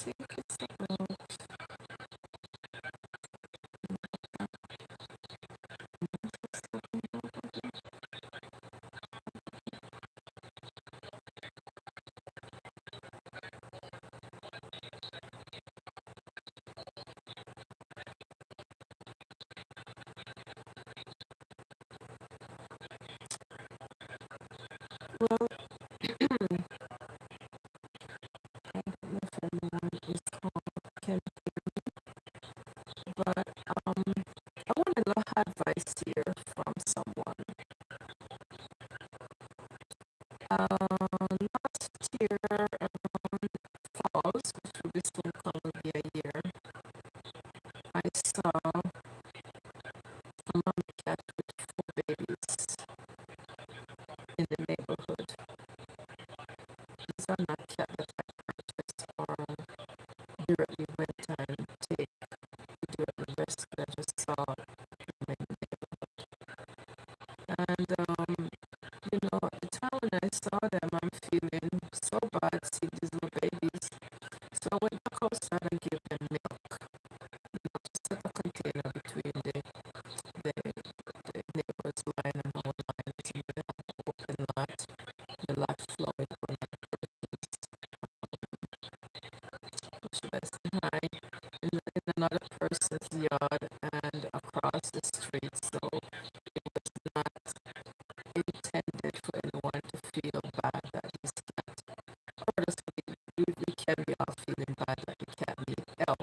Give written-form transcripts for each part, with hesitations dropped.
think it's about well, I don't know if anyone is can but I want a little advice here from someone. Last year around falls, which will be soon gonna be a year, I saw a mom cat with 4 babies in the neighborhood. These are not cat that I purchased or directly went and take directly rescue. I just saw them in the neighborhood. And the time when I saw them, I'm feeling so bad seeing these little babies. So I went back outside and gave them milk. Just set a container between the neighbor's line and our line. So we have an open lot. The lot flowing from my should I say hi in another person's yard and across the street. So it was not intended for anyone to feel bad that this cat, or just we can be all feeling bad that the cat needs help.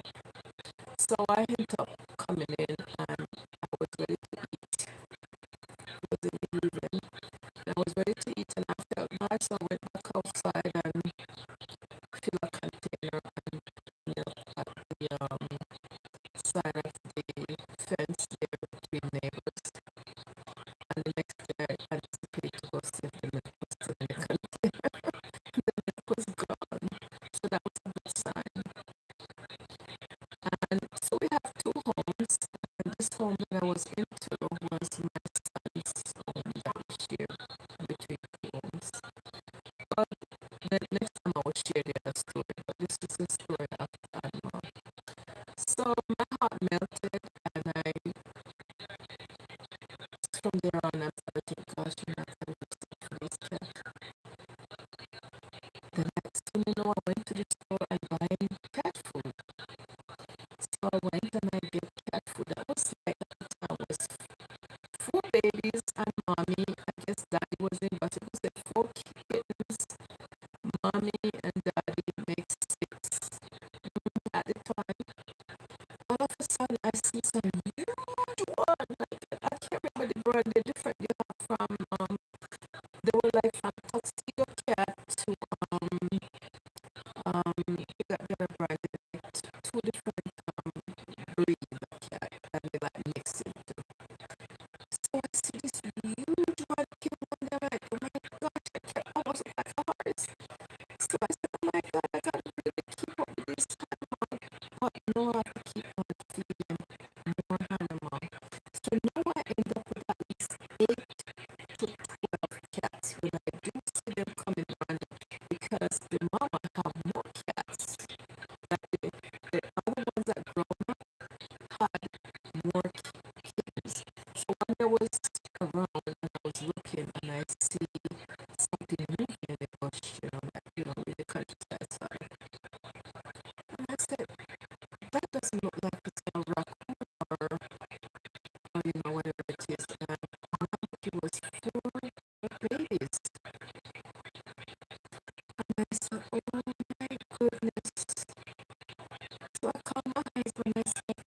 So I ended up coming in and I was ready to eat. It was in the evening. I was ready to eat and I felt bad, so I went back outside and filled a container and at the side of the fence there between neighbors. And the next day I anticipated to go see if the milk was still in the container. The milk was gone. So that was a good sign. And so we have 2 homes. And this home that I was into was my son's home that we shared between 2 homes. But the next time I will share the other story, but this is the story after animal. So my heart melted and from there on I started to gosh, I'm not gonna do stuff for this cat. The next thing you know, I went to the store and buying cat food. So I went and I get cat food. That was like at the time was 4 babies and mommy. I guess daddy was in, but it was like 4 kittens. Mommy and daddy makes 6. At the time, all of a sudden I see some huge one. Like I can't remember the brand. They're different. They are from they were like from tuxedo cat to they got better brand. Like 2 different breeds of cat and they like mix it. So I see this huge one came on there like, oh my gosh, I can't almost like a horse. So I said, oh my god, I gotta really keep up with this animal. But no, I have to keep on feeding more animal. So now I end up with at least 8 to 12 cats when I do see them coming on because the mama have more cats. Like the other ones that grown up had more kittens. So when I was around and I was looking and I see something moving in the bush, in the countryside side. And I said, that doesn't look like it's a raccoon or whatever it is. And it was 4 babies. And I said, oh my goodness. So I called my husband and I said,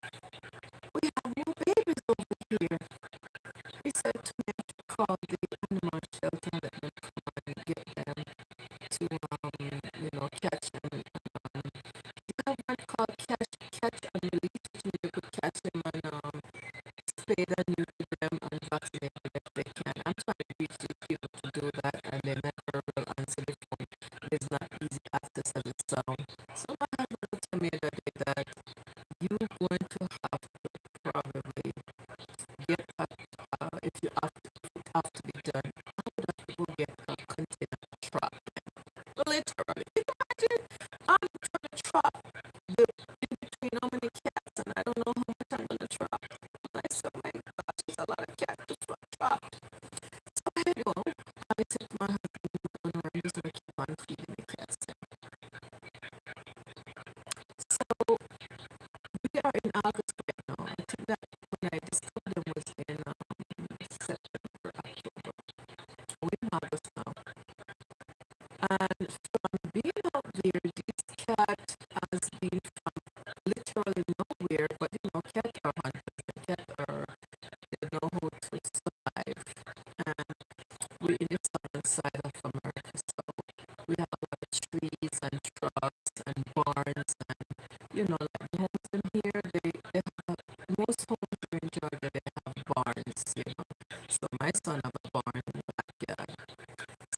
we have more babies over here. He said to me to call the animal shelter and let them come and get them to catch them. They have one called catch and release, so you could catch them and spay and neuter them and vaccinate them if they can. I'm trying to reach the people to do that and they never will answer the phone. It's not easy access as it sounds. So my husband told me the other day that you're going to have to probably get if you have to be done, how would have to go get a container trap? Literally. Imagine I'm trying to trap most homes here in Georgia, they have barns, you know. So my son have a barn in the backyard.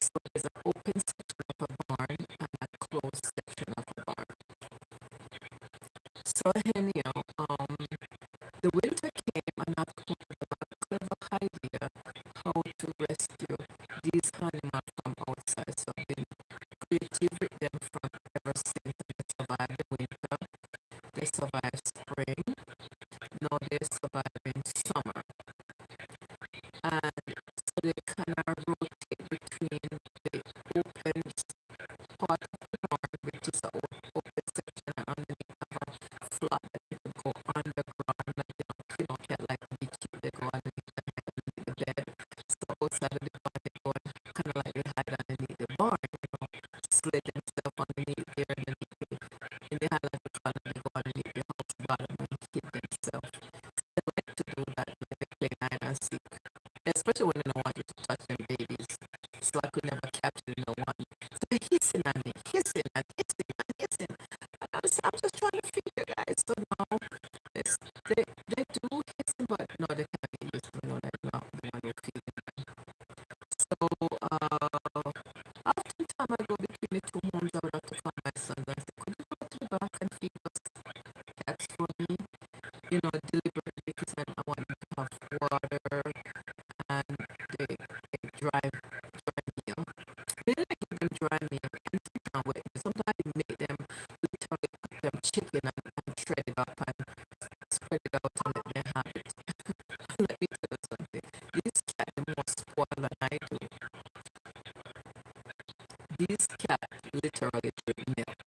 So there's an open section of a barn and a closed section of a barn. So anyhow, the winter came and I've come up with a clever idea how to rescue these animals from outside. So I've been creative with them from ever since. They survived the winter, they survived spring, now they survive in summer. And so they kind of rotate between the open part of the barn, which is the open section, and underneath have a flat that you can go underground, like you know, get like a beach, they go underneath the bed. So outside of the barn, they go kind of like they hide underneath the barn, you know, slid themselves underneath there, in the highlight of the corner, they go underneath the house bottom and hid themselves. They like to do that when they play hide and seek, especially when they don't want you to touch them babies. So I could never capture no one. So they're hissing at me, hissing and hissing and hissing. And I'm just trying to figure, guys. So now they do hissing, but no, they can't be used to know that now the one you're feeling. So after time I go between the two homes, I would have to find my sons and say, could you go to the back and feed us cats for me? You know, deliberately, because I want them to have water and they dry meal. Then I give them dry meal and sit down with it. Sometimes I make them literally put them chicken and shred it up and spread it out and let them have it. Let me tell you something. These cats are more spoiled than I do. These cats literally drink milk.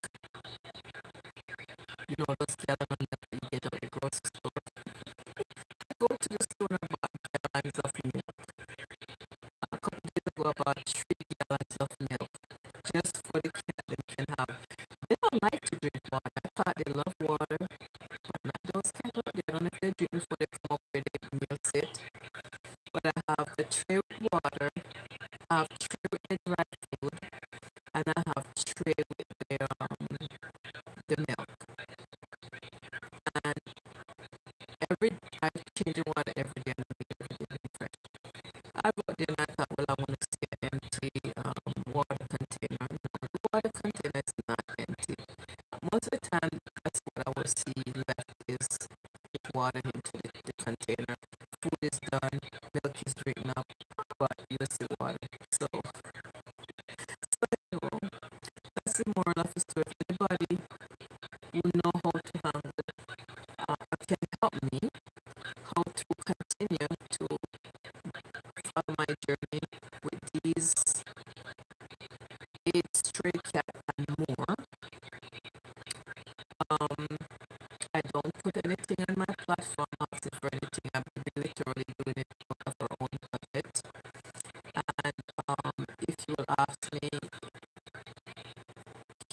You know those gallons of milk that you get at the grocery store? I go to the store and buy gallons of milk. A couple days ago, I bought 3 gallons of milk just for the cat that can have. They don't like to drink water. I thought they love water, but not those cats up there. I don't know if they drink before they come up where they milk it. But I have the tray with water, I have tray with the dry food, and I have tray with the milk. And I change the water every day and I make everything fresh. I bought them and I thought, well, I want to see an empty water container. No, the water container is not empty. Most of the time, that's what I will see left is water into the container. Food is done, milk is drinking up, but you still water. So anyway, that's the moral of the story. If anybody who know how to handle it, can help me how to continue to follow my journey with these 8 stray cats and more. I don't put anything on my platform asking for anything. I'm literally doing it out of our own budget. And if you will ask me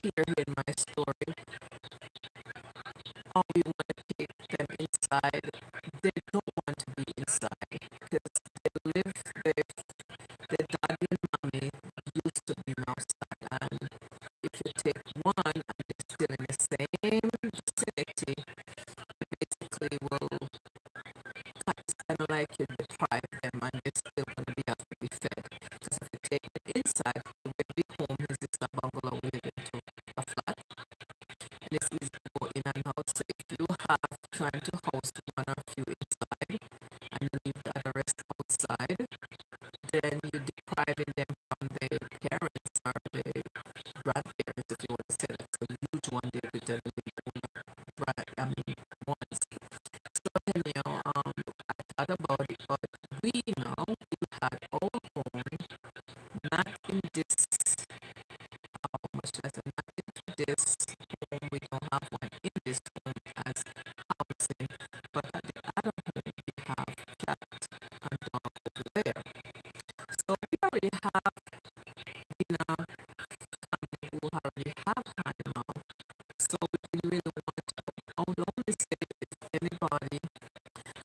here in my story, how we want to take them inside, they don't want to be inside because they live, the daddy and mommy used to be outside. And if you take one and they're still in the same vicinity, basically will it's kind of like you deprive them and they're still going to be have to be fed. Because if you take it inside, the way the home is it's a bungalow we live into a flat. And it's easy to go in and out. So if you have trying to house one or few inside and you leave the other rest outside, then you're depriving them from their parents or their grandparents, if you want to say that. So huge one day to tell once. So anyhow, I thought about it, but we now we had our home not in this much less not into this home. We don't have one in this home as housing, but at the other home we have cat and dog over there. So we already have in a family who already have animal. So we didn't really want to only say if anybody,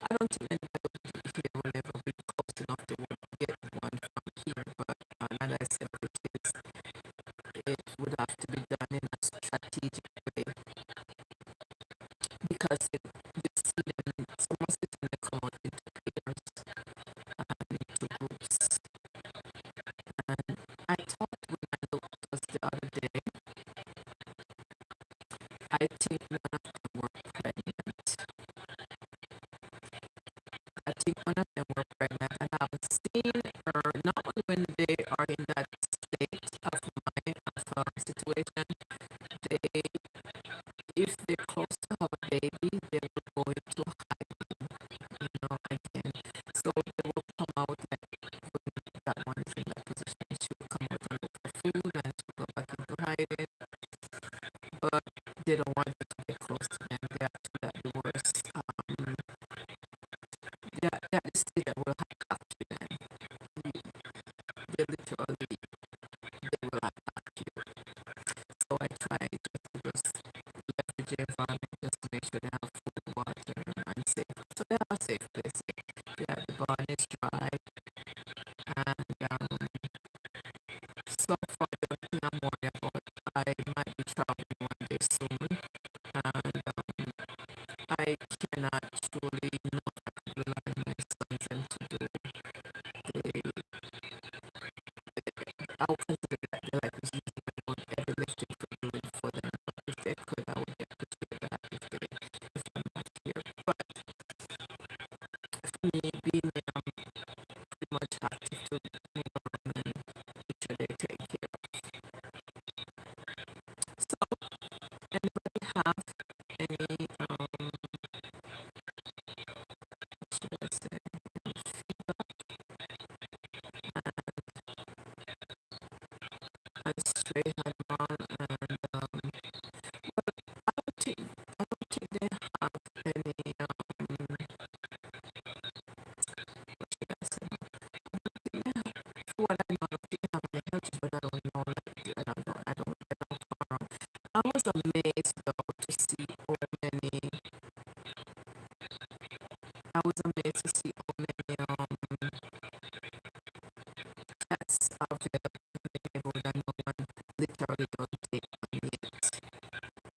I don't think anybody would be here whenever we close enough to get one from here, but as I said, it would have to be done in a strategic way because you see them, some of think one of them were pregnant. I haven't seen her, not only when they are in that state of mind of situation, they, if they're close to have a baby, they will go into hiding, again. So they will come out like when that one is in that position, she will come out and look for food and she will go back into hiding. But they don't want you to get close to them. They are to that the worst. That is the that will attack you then. They literally, they will attack you. So I try to just leverage the environment just to make sure they have food, water, and safe. So they have a safe place. Yeah, the barn is dry. And so far the thing I'm worried about, I might be traveling one day soon. And I cannot truly not rely on my sons and to do the I would consider that they like was using my own heavy lifting for doing for them. But if they could, I would appreciate that if I'm not here. But for me, being pretty much active to move around and make sure they take care of. So, anybody have any should I say feedback and stray animal and I don't think they have any what should I say? Yeah, for what I know, I don't think they have any health, but I don't know. Like, I don't know. I was amazed though to see how many. I was amazed to see how many cats are available in the neighborhood and no one literally don't take one yet.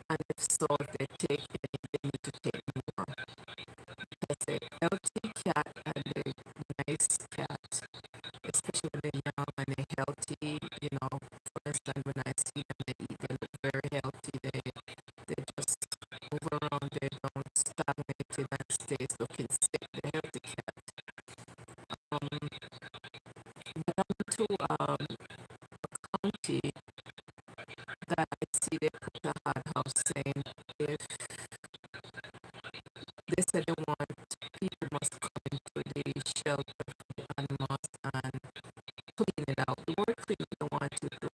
And if so, if they take any, they need to take more. Because a healthy cat and a nice cat, especially when they're young and they're healthy, for instance, when I see them, they eat, they look very healthy, they just move around, they don't stagnate and stays looking sick, the healthy cat. But I'm to county that I see they put a hard house saying if they said they want people must come into the shelter for the animals and clean it out. The word clean, they want you to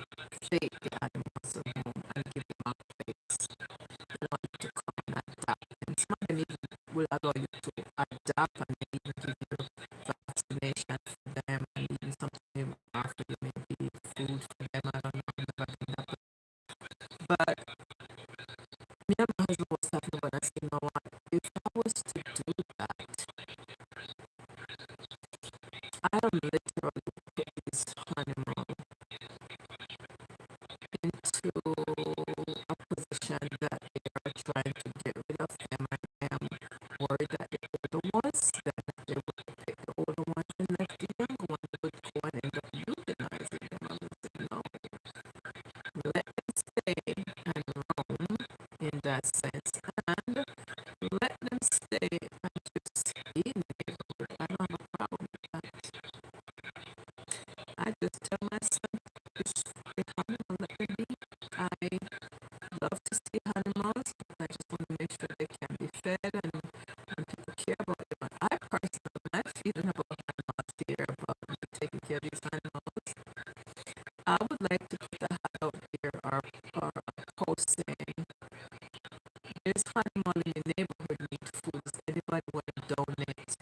take the animals home and give them a place. They want you to come and adapt. And some of them even will allow you to adapt and they even give you vaccination for them and even something after you maybe food for them. I don't know, I've never done that. But me and my husband was talking about I said, you know what, if I was to do that, I am literally put this animal into a position that they are trying to get rid of them. I am worried that the older ones, that they would take the older ones and let the younger ones would go and end up euthanizing them. I said, no, let them stay and roam in that sense, and let them stay and just be in the neighborhood. I don't have a problem with that. I just tell my son, it's the animal, let them be. I love to see animals. I just want to make sure they can be fed and people care about them. But I personally, when I feeling about animals here, about taking care of these animals, I would like to put a hat out here or a post saying, there's animal in the neighborhood need food. Does anybody want to donate?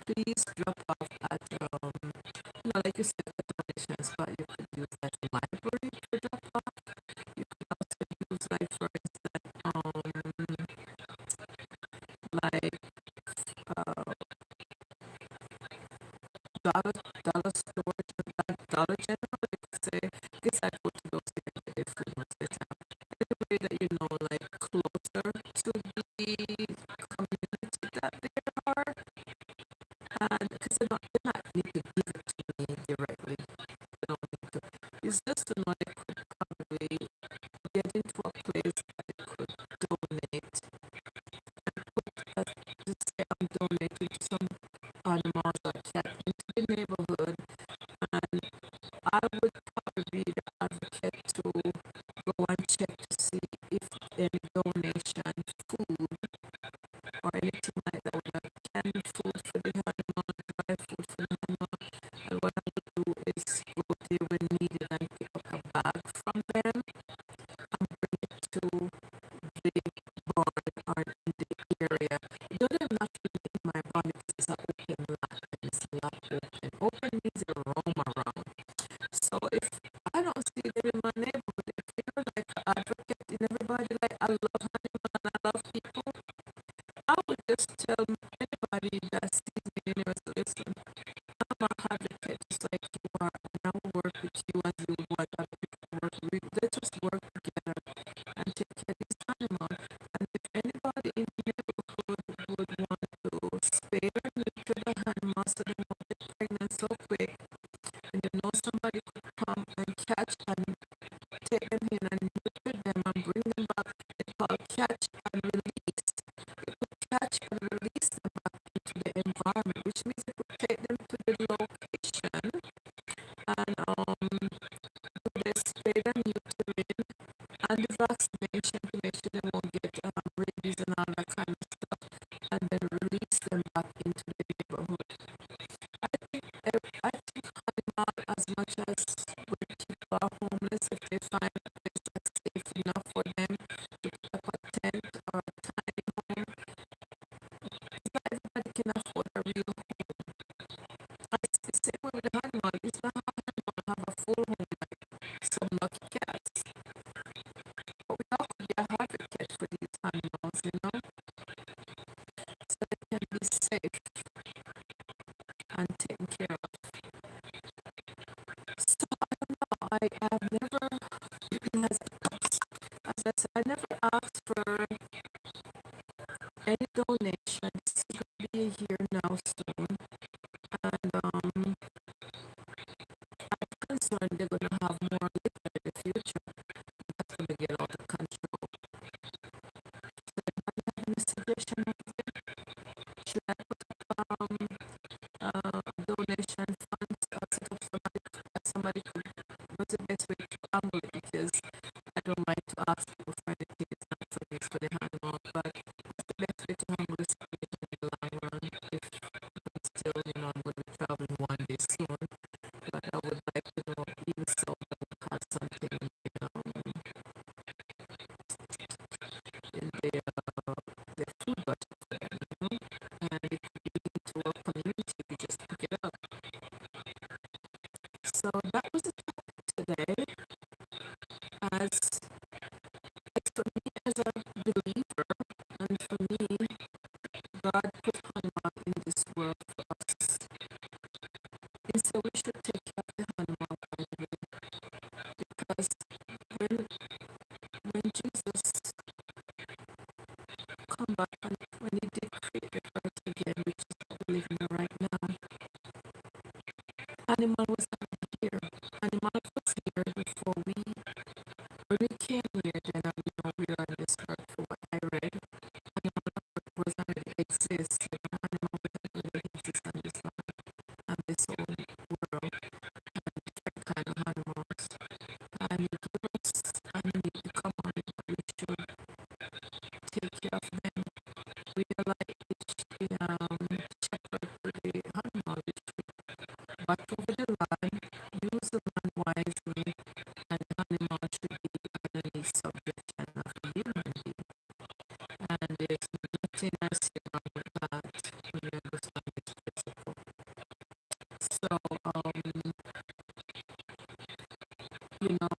Please drop off at, like you said, the donation spot. You could use like a library to drop off. You could also use like, for instance, like dollar store, Dollar General. You could say, this I go to those here and get their food once they have. Anybody that you know, like closer to the community that they are, and because they not need to give it to me directly. They don't need to. It's just to know they could probably get into a place that they could donate and put just say I'm donating to some animals or cat into the neighborhood, and I would probably be the advocate to go and check to see if any donation, food, or anything like that, whether canned food for the animal, dry food for the animal. And what I would do is go there when needed and pick up a bag from them and bring it to the barn or in the area. Though they're not really in my barn because it's an open lot and it's a lot open. Open means they roam around. So if I don't see them in my neighborhood, if you're like an advocate in everybody, like I love animals and I love people, I would just tell anybody that sees me in the listen, I'm an advocate just like you are, and I will work with you as you would want other people to work with. Let's just work together and take care of this animal. And if anybody in the neighborhood would want to spay or neuter the animal so they won't get pregnant so quick, and you know somebody could come and catch and take them in and neuter them and bring them back, it's called catch and release. It would catch and release them back into the environment, which means it would take them to the location and do the spay and neutering and the vaccination to make sure they won't get rabies and all that kind of stuff, and then release them back into the neighborhood. I think animal, as much as when people are homeless, if they find a place that's safe enough for them to put up a tent or a tiny home, it's not everybody can afford a real home. And it's the same way with the animal. It's not how animal have a full home like some lucky cats. But we all could be a advocate for these animals, you know, so they can be safe and taken care of. So I don't know. I have never, as I said, I never asked for any donation. This is going to be a year now soon, and I'm concerned they're going to have more liquor in the future. That's going to get out of control. So anybody have any suggestion of it? Should I put up donation funds or set up somebody could, what's the best way to handle it? Because I don't like to ask people for anything, it's not for me, it's for the animal, but what's the best way to handle this situation in the long run? If I'm still, you know, I'm going to be traveling one day soon, but I would like to know, even so, I would have something in the food budget for them, you know? And it could be linked to our community, we just pick it up. So that was the topic today. As for me as a believer, and for me, God put animal in this world for us. And so we should take care of the animal because when Jesus come back and when he did create the earth again, which is what we live in right now, animal was not here. Animal was here before when we came here, then we know we are on this earth for what I read. Animal was already exist. Animal was already exist on this land and this whole world and different kind of animals. And he gave us and we need to come on it. We should take care of them. We are like shepherd for the animal. We should watch over the land, use the land wisely, and the animal should be underneath subjection of the human being. And there's nothing I say wrong with that when you understand this principle. So, you know,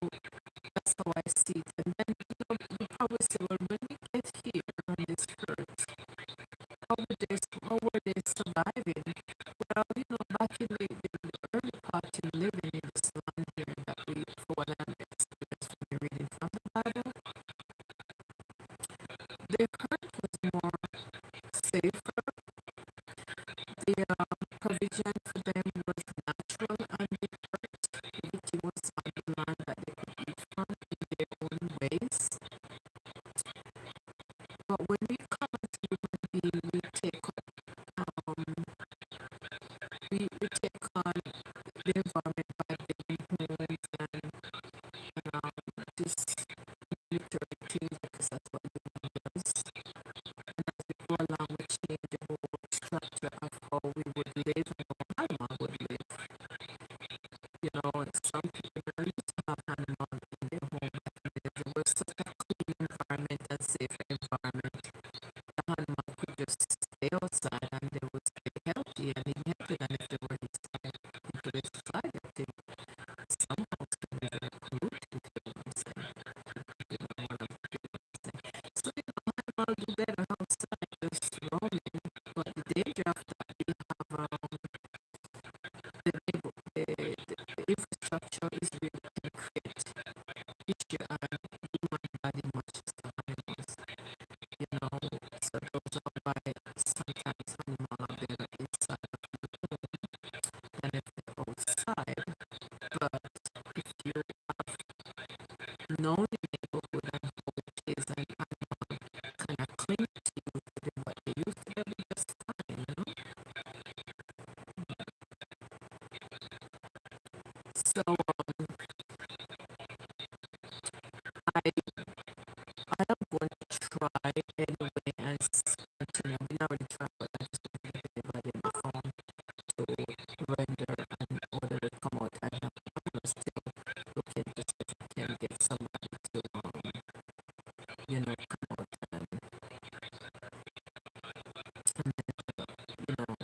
that's how I see it. And then, you know, you probably say, well, when we get here on this earth, how were they surviving? Well, you know, back in the early part in living in this land here that we, for what I'm experienced from the reading from the Bible, the earth was more safer. The provision for them was natural on the earth. Everything was on the land that they could eat from in their own ways. But when we come as human beings, we take up we take on the environment by building homes and just military things because that's what we does. And as we go along, we change the whole structure of how we would live and how animal would live. You know, some people are used to have animals in their home. It was such a clean environment and safe environment. The animal could just stay outside and they would stay healthy and even healthier than if they were inside into the society. Somehow it's can be very polluted, you know what I'm saying? You know what I'm saying? So, you know, animals do better outside just roaming, but the danger of that you have the infrastructure is really can create issue and human body matches to animals. You know, so those are why sometimes animals are better inside of the home than if they're outside. But if you have known the neighborhood and how it is and animal kind of cling to you to do what they used to, they'll be just fine, you know? So I I am going to try anyway and continue. We not really try, but I just want to get everybody on the phone to render and order to come out. I have still looking to see if I can get somebody to you know, come out and you know,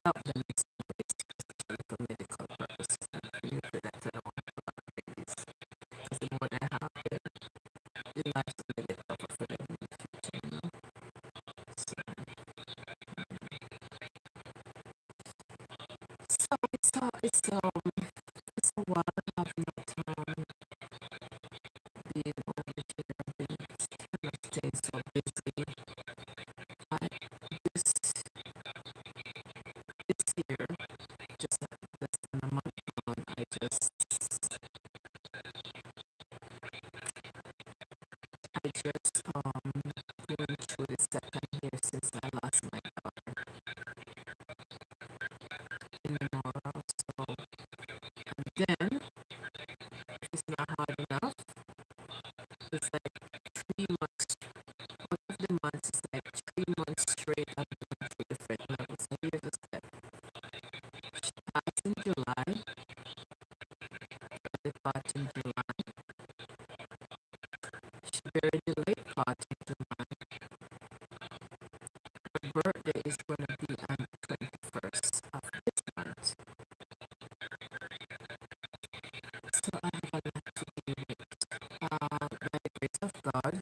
help them in some ways, especially for medical purposes. And usually that's I don't want to babies because the more they have, the life to live it tougher for them in the future, you know. So, it's a while having no time being over here, being kind of staying so busy. I this year, just less than a month on, I just going through the second year since I lost my daughter in Memorial. So and then it's not hard enough. It's like 3 months. One of the months is like 3 months straight. I've been through different levels. So here's a step. She passed in July. The part in July. She buried the late part in July. Her birthday is going to be on the 21st of this month. So I have a lot to do with. By the grace of God,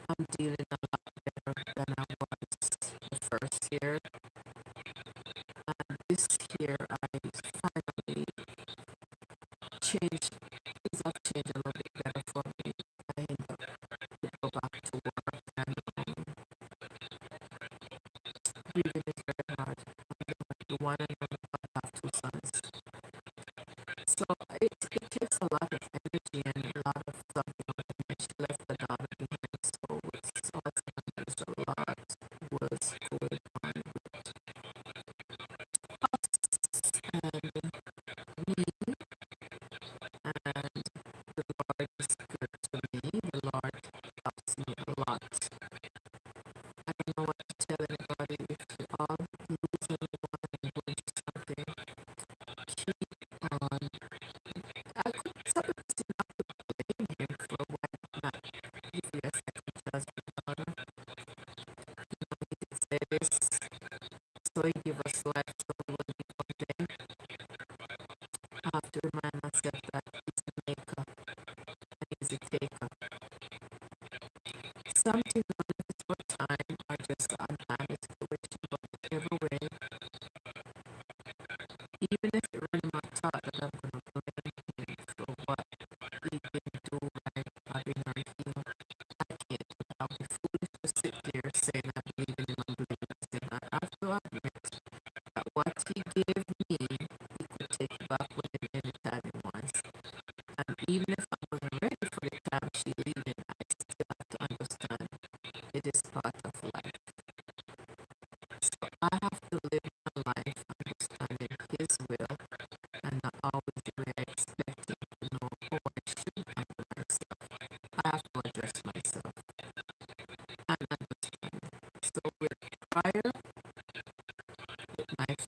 I'm dealing a lot better than I was the first year. And this year, I finally changed. Things have changed a little bit better for me. I end up to go back to work and grieving is very hard. The one and only I have two sons. So it takes a lot of energy and a lot of stuff, you know, and she left the daughter behind. So it's a lot was going on with us and me, and the Lord is good to me. The Lord helps me a lot. I don't know what to tell anybody if you all lose anyone and going through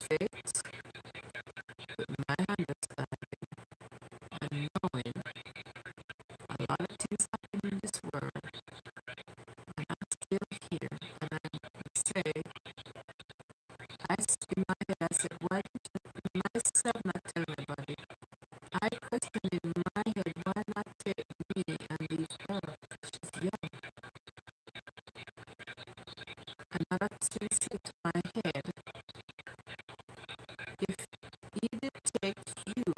faith, with my understanding, and knowing a lot of things happen in this world, and I'm still here, and I say, in my head, I said, why did myself not tell anybody? I question in my head, why not take me and leave her? She's young. Another thing to my head, if he did take you,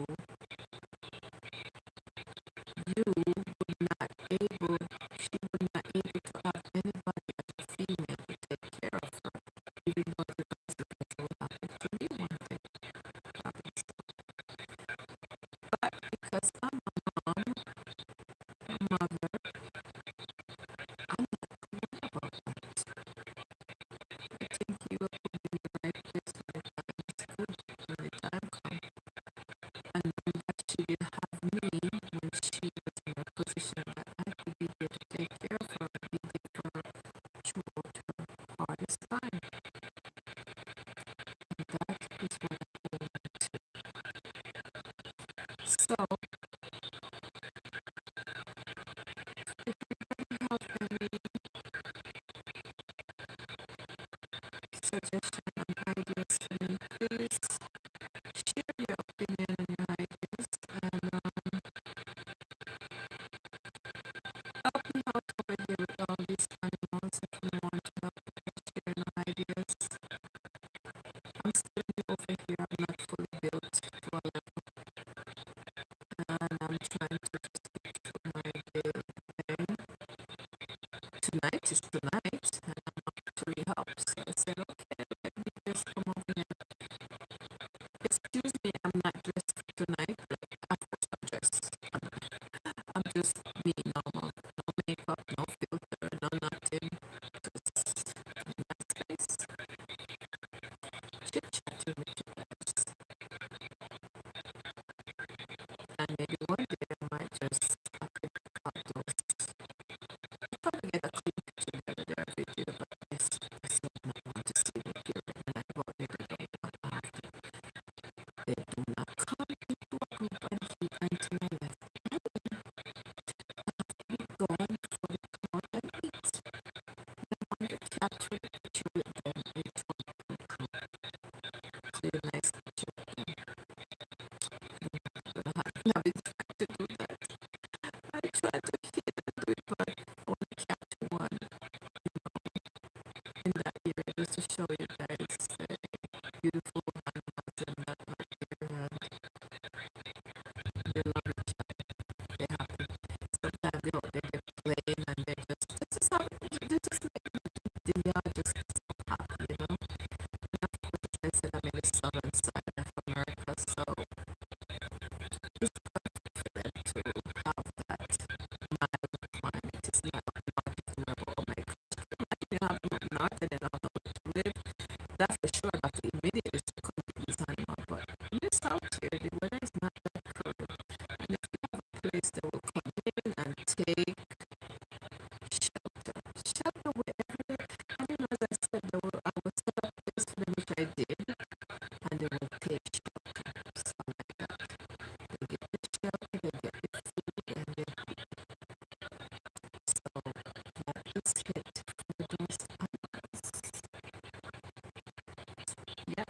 you would not able, she would not able to have anybody as a female to take care of her, even though the consequence will happen to me one day. But because I'm a mom, a mother, I'm not worried about that. I think you will put me in the right place when the time is good, when the time comes. And knowing that she did have me when she was in a position that I could be here to take care of her and be there for her throughout her hardest time. And that is what I hold on to. So, if you have any suggestion and ideas for me, please share your opinion and your ideas, and help me out over here with all these animals if you want to help me share no ideas. I'm still over here, I'm not fully built to a level, and I'm trying to just get through my daily thing. Tonight is tonight, and I'm actually help. So I said, okay, let me just come over here. Excuse me, I'm not dressed for tonight, but of course I'm dressed. I'm just me normal. No makeup, no filter, no nothing. Just a nice face. Chit chat with you guys. And maybe one day I might just cut those. I'll probably get a clean picture together there video, but yes, I still do not want to see the period. And I thought they don't have to. They do not come into a group and keep until my left. Keep going before they come out and eat. I want to capture the picture with them each one can come. Clear a nice picture with them. Now it's trying to do that. I tried to hit and do it, but only capture one in that area just to show you guys beautiful animals in that right area. They love each other. They happy. Sometimes they out there, they're playing and they just make the yard just so happy, you know. And of course, I said I'm in the southern side of America, so it's perfect for them to have that mild climate. It's not where all my you have not and all to live. That's for sure. But immediately to come to this animal, but in the south here, the weather is not that good. And if you have a place that will come in and take shelter wherever they, and you know, as I said, I would set up place for them, which I did, and they will take shelter, something like that. They get the shelter, they get the food, and they so that is it for those animals. Yeah.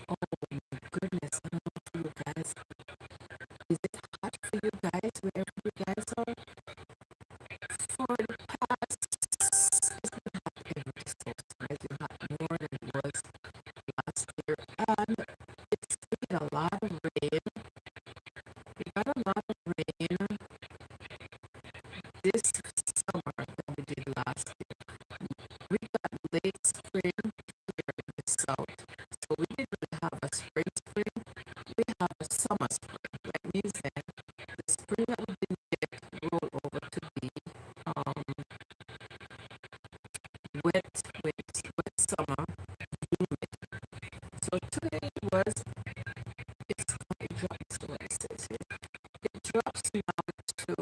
Oh my goodness, I don't know for you guys. Is it hot for you guys wherever you guys are? For the past, it's been hot every so surprising hot more than it was last year. And it's been a lot of rain. We got a lot of rain this summer than we did last year. We got late spring here in the south. So we didn't really have a spring. We have a summer spring. That means that the spring that we didn't get roll over to be wet summer, humid. So today it drops to what it says here. It drops now to,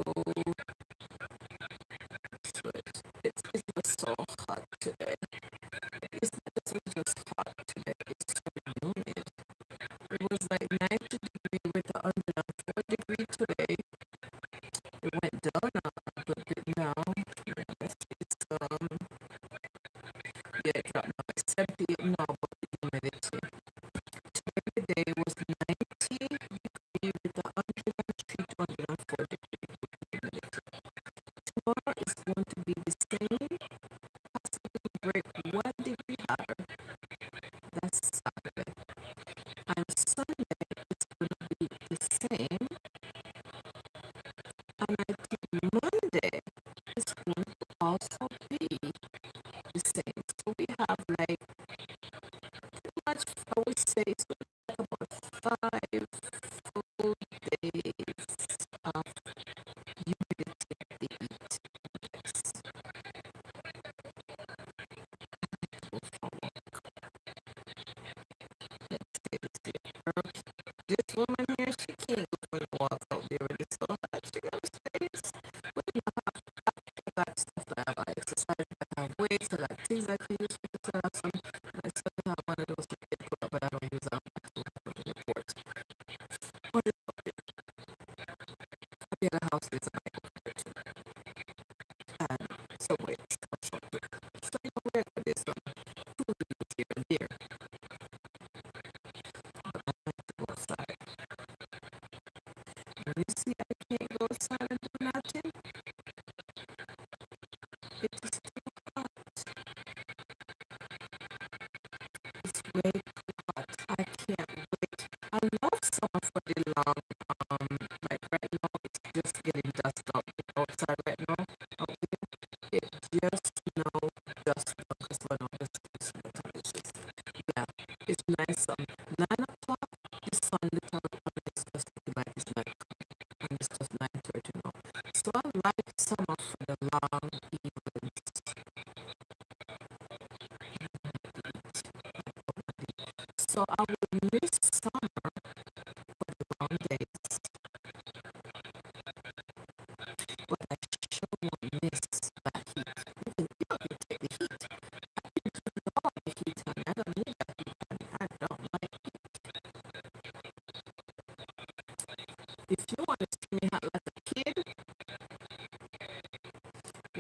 it was so hot 78 now, but the humidity. Every day was 90 degree with 103 to 104 degree humidity. Tomorrow is going to be the same, possibly break 1 degree higher. That's Saturday. And Sunday is going to be the same. And I think Monday is going to also be the same. So we have like pretty much, I would say it's going to be about 5 full days of humidity at the heat index. This woman here, she can't go for a walk out there with this so hot. She got space. But you know, I got stuff that I like exercise, I have weights, I got things I can use for the some. I still have one of those to get put up, but I don't use them for the report. But it's okay. I be at a house with my and some weights. So you know where there's some food here and there. But I like to go outside. When you see I can't go outside and do nothing, it is too hot. It's way too hot. I can't wait. I love summer for the long, like right now, it's just getting dust out outside right now. Out there. It just now dust out because we're not just yeah, it's nice. 9 o'clock, the sun, the time is just like it's like, and it's just 9:30 now. So I like summer for the long evenings. So I will miss summer for the long days, but I sure won't miss that heat. Even if you take the heat, I can turn off the heat, honey. I don't need that heat, honey. I don't like it. If you want to see me hot like a kid,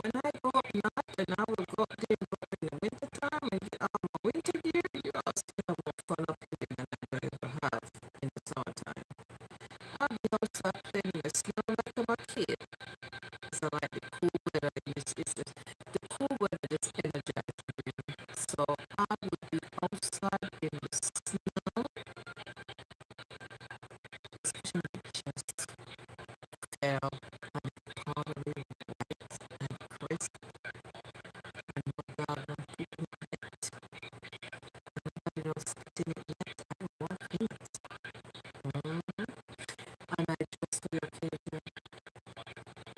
when I go up north and I will go up there and go in the winter time and get all my winter gear, you all still have more fun up here than I ever have in the summertime. I'll be outside playing in the snow like I'm a kid. So I like the cool weather. The cool weather just energizes me. So I would be outside in the snow, especially my chest, tail, and powdery white and crisp. And my God, I'm keeping it. You know, spitting it yet. I want it. And I dress for the occasion.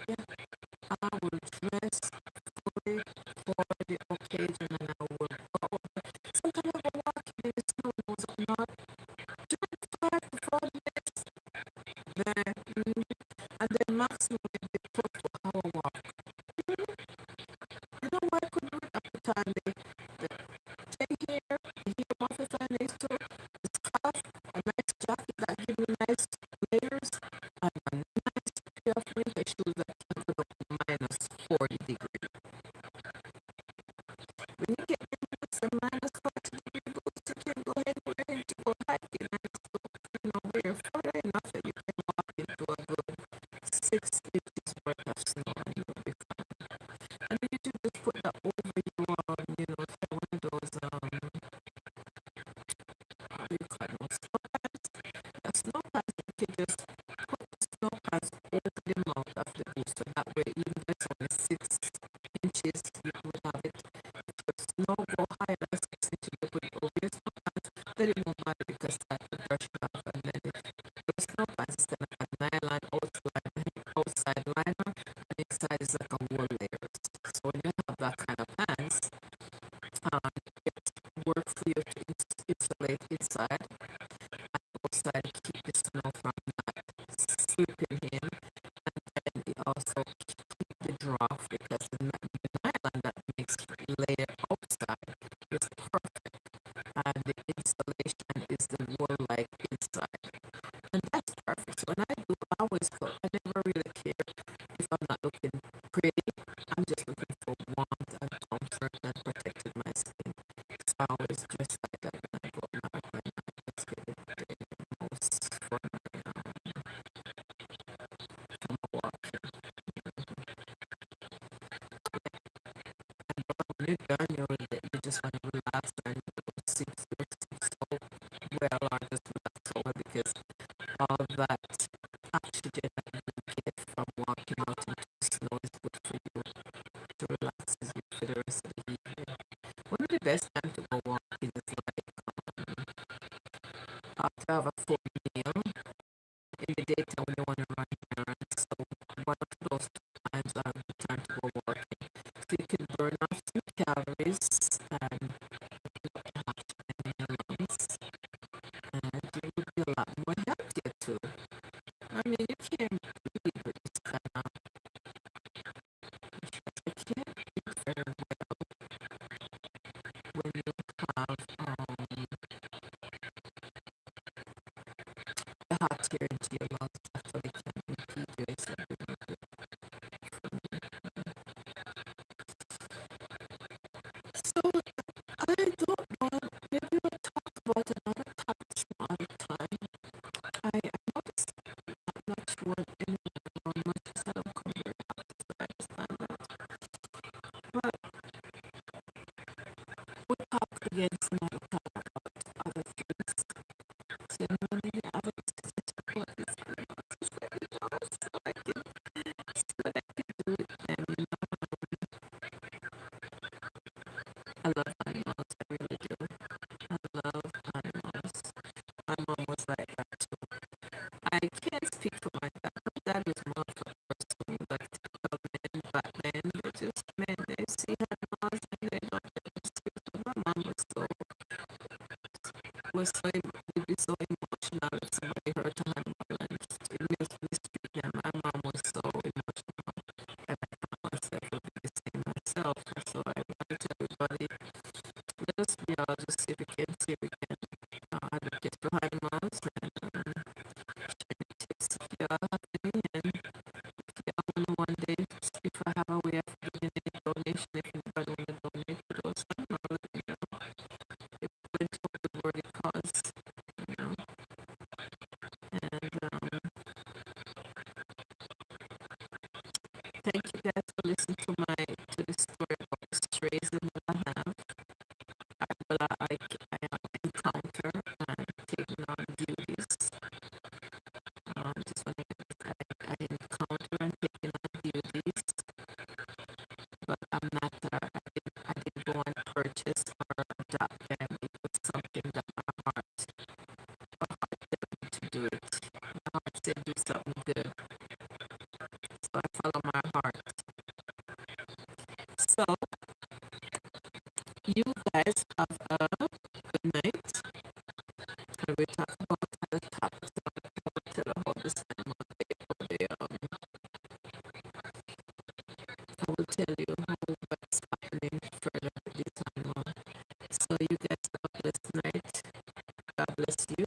Yeah, I will dress fully for the occasion and I will go. Sometimes I will walk in the snow and was not 25 to 40 minutes there. And then maximum will be 12 hour walk. You know what I could do at the time? The thing here, the heel office I need to, the scarf, a nice jacket that gives me nice layers, and a nice pair of winter shoes that can go up to minus 40 degrees. When you get minus and minus 40 degree boots, you can go ahead and wear it to go hiking and so, you know, wear further enough that you can walk into a good 6 inches worth of snow and you'll be fine. And then you just put that over your, you know, if you're one of those, what do you call them, snow pads? A snow pads, you can just put the snow pads over the mouth of the boot, so that way even if it's only 6 inches, you would have it. If the snow go higher than 6 inches, you put it over your snow pads, then it won't matter because that will brush it off, and then the snow pads is kind of a nylon outside liner, and inside is like a wool layer. So when you have that kind of pants, it work for you to insulate inside and outside, keep the snow from not slipping in, and then it also keep the draft because the nylon that makes layer outside is perfect, and the insulation is the wool like inside, and that's perfect. So when I do, I always go. I never really care if I'm not looking pretty. I'm just looking for warmth and comfort and protecting my skin. So I always you're done, you just want to relax and sleep so well or just relax over because all that oxygen that you get from walking out into the snow is good for you to relax as you for the rest of the evening. One of the best time to go walking is like after I have a full meal in the daytime when you want to run errands. So one of those times I have the time to go walking. So you can burn off some calories and oxygen in your lungs and you would be a lot more healthier too. I mean you can't breathe with this kind of you can't breathe very well when you have the hot air into your lungs. That's why they can't impede you as you're breathing. So I don't know. Maybe we'll talk about another topic some other time. I noticed I'm not sure anyone much as I don't come very often, but I understand that. But we'll talk again some other time about other things. So any other things to talk about this kind of so I can see what I can do with them. I love animals, I really do. I love animals. My mom was like that too. I can't speak for my dad. My dad was more of a person like typical men back then. They just men, they see animals and they don't get upset. But my mom would be so emotional if somebody hurt an animal and it mistreat them. My mom was so emotional. And I thought myself would be the same myself. And so I wanted to everybody, let us be all just see if we can advocate for animals and tips if you are happening and if you all one day if I have a way of giving any donation if anybody want to donate to those animals, it went to a good worthy cause, and thank you guys for listening to the story about the strays that I have. I encounter and taking on duties. Just when I encounter and taking on duties, but I'm not I didn't go and purchase or adopt them. It was something that my heart told me to do it. My heart said do something good. So I follow my heart. So you guys have a good night. And we talk about other topics. I will tell you how this time I will tell you how what's happening further this time on. So you guys have a blessed night. God bless you.